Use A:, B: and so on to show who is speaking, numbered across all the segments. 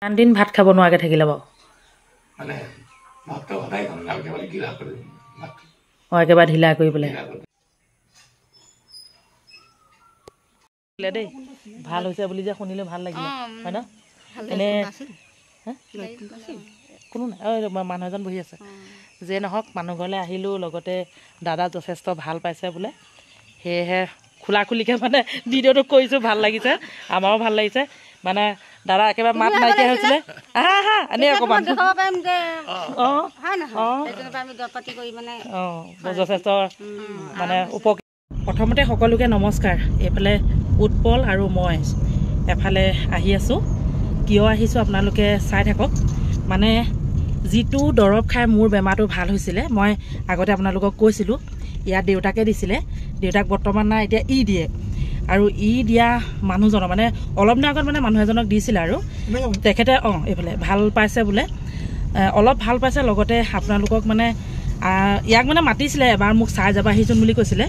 A: কিমান দিন ভাত খাব নোৱাৰাকৈ থাকিলে বাৰু
B: মানে ভাতটো সদায় খাম না একেবাৰে গিলা কৰি ভাত
A: একেবাৰে ঢিলা কৰি পেলাই দেই ভাল হৈছে বুলি যে শুনিলে ভাল লাগিলে হয় ন এনে কোনো নাই মানুহ এজন বহি আছে যে নহওক মানুহ ঘৰলৈ আহিলোঁ লগতে দাদা যথেষ্ট ভাল পাইছে বোলে সেয়েহে খোলা খুলিকৈ মানে ভিডিঅ'টো কৰিছোঁ ভাল লাগিছে আমাৰো ভাল লাগিছে মানে দাদা একেবাৰে মাত নাইকিয়া হৈছিলে আহা আহা এনেই অকণমান যথেষ্ট মানে উপকৃত প্ৰথমতে সকলোকে নমস্কাৰ এইফালে উৎপল আৰু মই এফালে আহি আছোঁ কিয় আহিছোঁ আপোনালোকে চাই থাকক মানে যিটো দৰৱ খাই মোৰ বেমাৰটো ভাল হৈছিলে মই আগতে আপোনালোকক কৈছিলোঁ ইয়াত দেউতাকে দিছিলে দেউতাক বৰ্তমান নাই এতিয়া ই দিয়ে আৰু ই দিয়া মানুহজনৰ মানে অলপ দিনৰ আগত মানে মানুহ এজনক দিছিলে আৰু তেখেতে এইফালে ভাল পাইছে বোলে অলপ ভাল পাইছে লগতে আপোনালোকক মানে ইয়াক মানে মাতিছিলে এবাৰ মোক চাই যাব আহিছোন বুলি কৈছিলে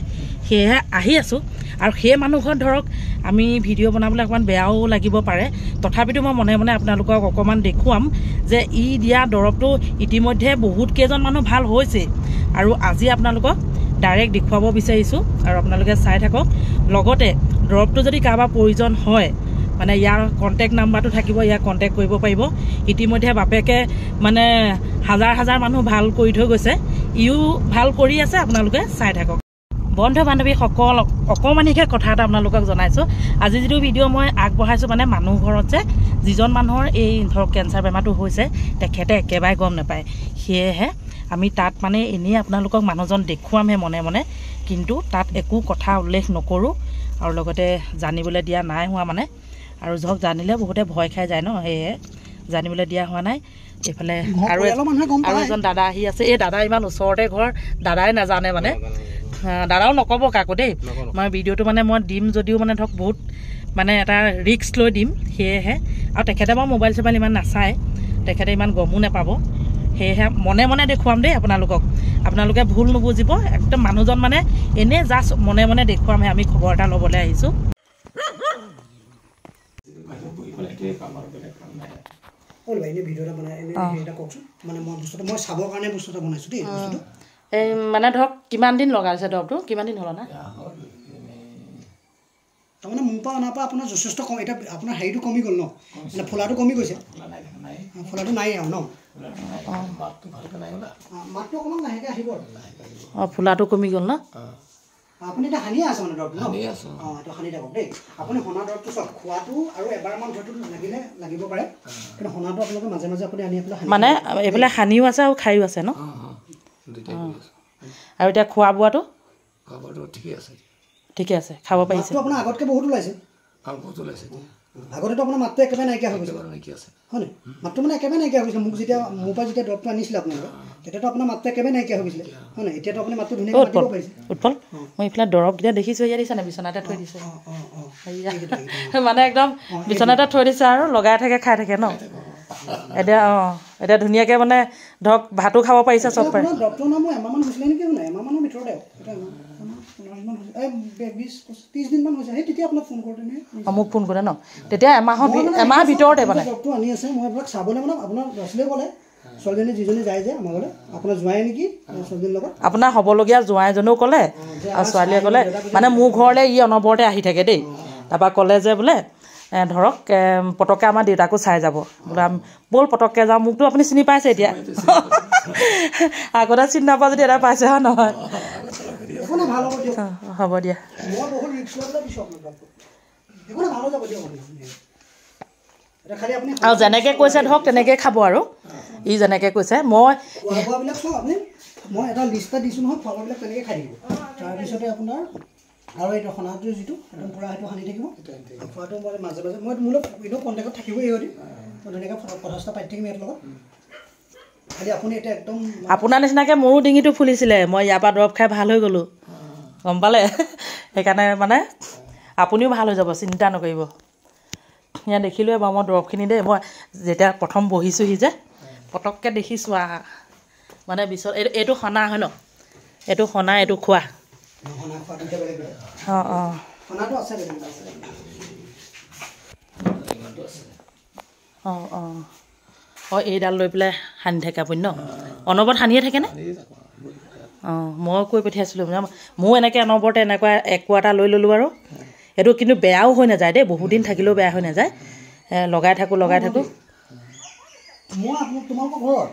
A: সেয়েহে আহি আছোঁ আৰু সেই মানুহ ঘৰত ধৰক আমি ভিডিঅ' বনাবলৈ অকণমান বেয়াও লাগিব পাৰে তথাপিতো মই মনে মনে আপোনালোকক অকণমান দেখুৱাম যে ই দিয়া দৰৱটো ইতিমধ্যে বহুত কেইজন মানুহ ভাল হৈছে আৰু আজি আপোনালোকক ডাইৰেক্ট দেখুৱাব বিচাৰিছোঁ আৰু আপোনালোকে চাই থাকক লগতে দৰৱটো যদি কাৰোবাৰ প্ৰয়োজন হয় মানে ইয়াৰ কণ্টেক্ট নাম্বাৰটো থাকিব ইয়াক কণ্টেক্ট কৰিব পাৰিব ইতিমধ্যে বাপেকে মানে হাজাৰ হাজাৰ মানুহ ভাল কৰি থৈ গৈছে ইও ভাল কৰি আছে আপোনালোকে চাই থাকক বন্ধু বান্ধৱীসকল অকণমানিকৈ কথা এটা আপোনালোকক জনাইছোঁ আজি যিটো ভিডিঅ' মই আগবঢ়াইছোঁ মানে মানুহ ঘৰত যে যিজন মানুহৰ এই ধৰক কেঞ্চাৰ বেমাৰটো হৈছে তেখেতে একেবাৰে গম নাপায় সেয়েহে আমি তাত মানে এনেই আপোনালোকক মানুহজন দেখুৱামহে মনে মনে কিন্তু তাত একো কথা উল্লেখ নকৰোঁ আৰু লগতে জানিবলৈ দিয়া নাই হোৱা মানে আৰু ধৰক জানিলে বহুতে ভয় খাই যায় ন সেয়ে জানিবলৈ দিয়া হোৱা নাই এইফালে আৰু এজন দাদা আহি আছে এই দাদা ইমান ওচৰতে ঘৰ দাদাই নাজানে মানে দাদাও নক'ব কাকো দেই মই ভিডিঅ'টো মানে মই দিম যদিও মানে ধৰক বহুত মানে এটা ৰিস্ক লৈ দিম সেয়েহে আৰু তেখেতে বাৰু মোবাইল চোবাইল ইমান নাচায় তেখেতে ইমান গমো নাপাব সেয়েহে মনে মনে দেখুৱাম দেই আপোনালোকে ভুল নুবুজিব একদম মানুহজন মানে এনেই জাষ্ট মনে মনে দেখুৱামহে আমি খবৰ এটা ল'বলৈ আহিছোঁ এই মানে ধৰক কিমান দিন লগাইছে দৰৱটো কিমান দিন হ'ল না
C: তাৰমানে মোৰ পৰা অনাৰ পৰা আপোনাৰ যথেষ্ট কম এতিয়া আপোনাৰ হেৰিটো কমি গ'ল ন মানে ফুলাটো কমি গৈছে ফুলাটো নাই আৰু ন মাতটো অকণমান লাহেকৈ আহিব
A: ফুলাটো কমি গ'ল ন
C: আপুনি এতিয়া সানিয়ে আছে মানে দৰৱটো এইটো সানি থাকক দেই আপুনি সনা দৰৱটো চাওক খোৱাটো আৰু এবাৰমান হয়তো লাগিব পাৰে কিন্তু সনাটো আপোনালোকে মাজে মাজে আপুনি আনি পেলাই
A: মানে এইফালে সানিও আছে আৰু খায়ো আছে ন আৰু এতিয়া খোৱা বোৱাটো ঠিকে আছে খাব পাৰিছে
C: আপোনাৰ আগতকৈ বহুত ওলাইছে আগতেতো আপোনাৰ মাতটো একেবাৰে নাইকিয়া হৈ গৈছে হয় নে মাতটো মানে একেবাৰে নাইকিয়া হৈ গৈছিলে মোক যেতিয়া মোৰ পৰা যেতিয়া দৰৱটো আনিছিলে আপোনালোকে তেতিয়াতো আপোনাৰ মাতটো একেবাৰে নাইকিয়া হৈ গৈছিলে হয় নে এতিয়াতো আপুনি মাতটো ধুনীয়াকৈ মাতিব পাৰিছে
A: উৎপল মই এইফালে দৰৱকেইটা দেখিছোঁ ইয়াত দিছে নে বিচনাতে থৈ দিছে মানে একদম বিচনাতে থৈ দিছে আৰু লগাই থাকে খাই থাকে ন এতিয়া ধুনীয়াকৈ মানে ধৰক ভাতো খাব পাৰিছে চব পাৰে
C: দৰৱটোৰ নাম মই এমাহমান হৈছিলে নেকি মানে এমাহমানৰ ভিতৰতে
A: মোক ফোন কৰে ন তেতিয়া এমাহৰ ভিতৰতে মানে
C: দৰৱটো আনি আছে মই আপোনাক চাবলৈ মানে আপোনাৰ ল'ৰা ছোৱালীয়ে ক'লে ছোৱালীজনী যিজনী যায় যে আমাৰ ঘৰলৈ আপোনাৰ জোঁৱাই নেকি ছোৱালীজনীৰ লগত
A: আপোনাৰ হ'বলগীয়া জোঁৱাইজনেও ক'লে আৰু ছোৱালীয়ে ক'লে মানে মোৰ ঘৰলৈ ই অনবৰতে আহি থাকে দেই তাৰপৰা ক'লে যে বোলে ধৰক পটককৈ আমাৰ দেউতাকো চাই যাব বোলে ব'ল পটককৈ যাওঁ মোকতো আপুনি চিনি পাইছে এতিয়া আগতে চিনি নাপাওঁ যদি এটা পাইছে হয় নহয় হ'ব দিয়া আৰু যেনেকৈ কৈছে ধৰক তেনেকৈ খাব আৰু ই যেনেকৈ কৈছে মই
C: এটা লিষ্ট এটা দিছোঁ নহয় খোৱা বোৱাবিলাক তেনেকৈ খাই থাকিব তাৰপিছতে আপোনাৰ আৰু এইটো সনাটো যিটো একদম পূৰা সেইটো সানি থাকিব খোৱাটো মই মাজে মাজে মই মোলৈ এনেও কণ্টেক্টত থাকিবই সিহঁতি মই ধুনীয়াকৈ কথা চথা পাতি থাকিম সিহঁতৰ লগত খালি আপুনি এতিয়া একদম
A: আপোনাৰ নিচিনাকৈ মোৰো ডিঙিটো ফুলিছিলে মই ইয়াৰ পৰা দৰৱ খাই ভাল হৈ গ'লোঁ গম পালে সেইকাৰণে মানে আপুনিও ভাল হৈ যাব চিন্তা নকৰিব ইয়াত দেখিলোৱে বাৰু মই দৰৱখিনি দেই মই যেতিয়া প্ৰথম বহিছোঁহি যে পটককৈ দেখিছোঁ মানে বিচত এইটো সনা হয় ন এইটো সনা এইটো খোৱা অঁ অঁ অঁ এইডাল লৈ পেলাই সানি থাকে আপুনি ন অনবৰত সানিয়ে থাকেনে অঁ মই কৈ পঠিয়াইছিলোঁ ময়ো এনেকৈ অনবৰতে এনেকুৱা একো এটা লৈ ল'লোঁ আৰু এইটো কিন্তু বেয়াও হৈ নাযায় দেই বহুত দিন থাকিলেও বেয়া হৈ নাযায় লগাই থাকোঁ
C: মই তোমালোকৰ ঘৰত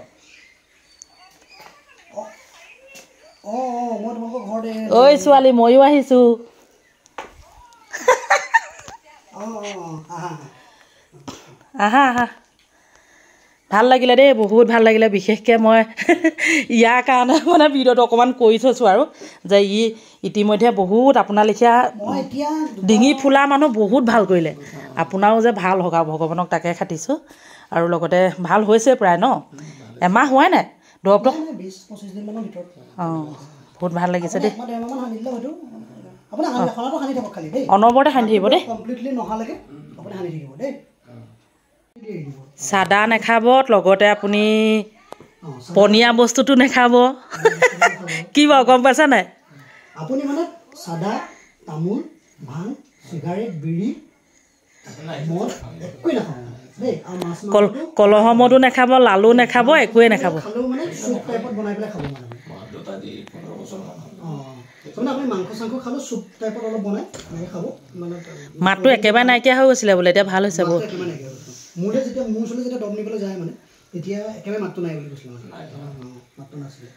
C: মই তোমালোকৰ ঘৰতে
A: ঐ ছোৱালী ময়ো আহিছোঁ আহা আহা ভাল লাগিলে দেই বহুত ভাল লাগিলে বিশেষকৈ মই ইয়াৰ কাৰণে মানে ভিডিঅ'টো অকণমান কৰি থৈছোঁ আৰু যে ইতিমধ্যে বহুত আপোনাৰ লেখীয়া ডিঙি ফুলা মানুহ বহুত ভাল কৰিলে আপোনাৰো যে ভাল হওক আৰু ভগৱানক তাকে খাটিছোঁ আৰু লগতে ভাল হৈছে প্ৰায় ন এমাহ হোৱাই নাই দৰৱটো
C: 20-25 দিনমানৰ ভিতৰত
A: অঁ বহুত ভাল লাগিছে দেই
C: অনবৰতে
A: সানি থাকিব দেই চাদা নাখাব লগতে আপুনি পনীয়া বস্তুটো নাখাব কি বাৰু গম পাইছা নাই
C: আপুনি মানে চাদা তামোল ভাং চিগাৰেট বিড়ি মদ একোৱে নাখাব দেই আৰু মাছ
A: কলহ মদো নাখাব লালু নাখাব একোৱে নাখাব
C: খালেও মানে চুপ টাইপত বনাই পেলাই খাব মানে আপুনি মাংস চাংস খালেও চুপ টাইপত অলপ বনাই এনেকৈ খাব মানে
A: মাতটো একেবাৰে নাইকিয়া হৈ গৈছিলে বোলে এতিয়া ভাল হৈছে বহুত
C: মোলৈ যেতিয়া মোৰ ওচৰলৈ যেতিয়া দৰৱ নিবলৈ যায় মানে তেতিয়া একেবাৰে মাতটো নাই বুলি কৈছিলে মানে মাতটো নাছিলে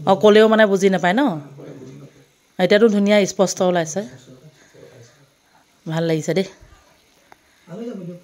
A: অঁ ক'লেও মানে বুজি নাপায় ন এতিয়াতো ধুনীয়া স্পষ্ট ওলাইছে ভাল লাগিছে দেই
C: আৰু যাব দিয়ক